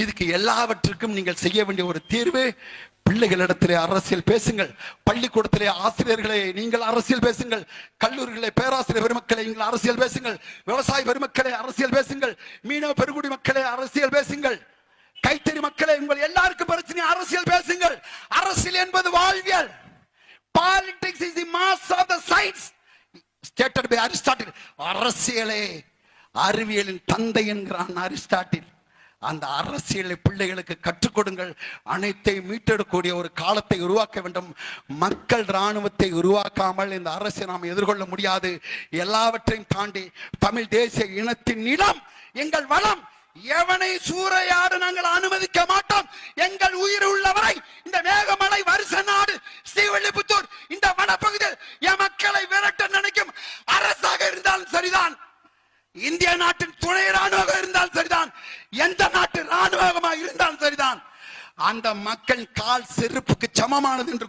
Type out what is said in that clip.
இதுக்கு எல்லாவற்றுக்கும் நீங்கள் செய்ய வேண்டிய ஒரு தீர்வு, பிள்ளைகளிடத்திலே அரசியல் பேசுங்கள். பள்ளிக்கூடத்திலே ஆசிரியர்களை நீங்கள் அரசியல் பேசுங்கள். கல்லூரிகளே பேராசிரியர் பெருமக்களை நீங்கள் அரசியல் பேசுங்கள். விவசாய பெருமக்களே அரசியல் பேசுங்கள். மீனவ பெருங்குடி மக்களே அரசியல் பேசுங்கள். கைத்தறி மக்களே, உங்கள் எல்லாருக்கும் பிரச்சனை, அரசியல் பேசுங்கள். அரசியல் என்பது வாழ்வியல். Politics is the master of the science stated by Aristotle. அரசியலே அறிவியலின் தந்தை என்கிறான் அரிஸ்டாட்டில். அந்த அரசியலை பிள்ளைகளுக்கு கற்றுக் கொடுங்கள். அனைத்தை மீட்டெடுக்கக்கூடிய ஒரு காலத்தை உருவாக்க வேண்டும். மக்கள் இராணுவத்தை உருவாக்காமல் இந்த அரசை நாம் எதிர்கொள்ள முடியாது. எல்லாவற்றையும் தாண்டி தமிழ் தேசிய இனத்தின் நிலம் எங்கள் வளம். எவனை சூறையாடு நாங்கள் அனுமதிக்க மாட்டோம். எங்கள் உயிர் உள்ளவரை இந்த மேகமலை வருஷ நாடு ஸ்ரீவில்லிபுத்தூர் இந்த வனப்பகுதியில் என் மக்களை விரட்ட நினைக்கும் அரசாக இருந்தாலும் சரிதான், இந்திய நாட்டின் துணை ராணுவமாக இருந்தாலும் சரிதான், எந்த நாட்டு ராணுவமாக இருந்தாலும் சரிதான், அந்த மக்கள் கால் செருப்புக்கு சமமானது என்று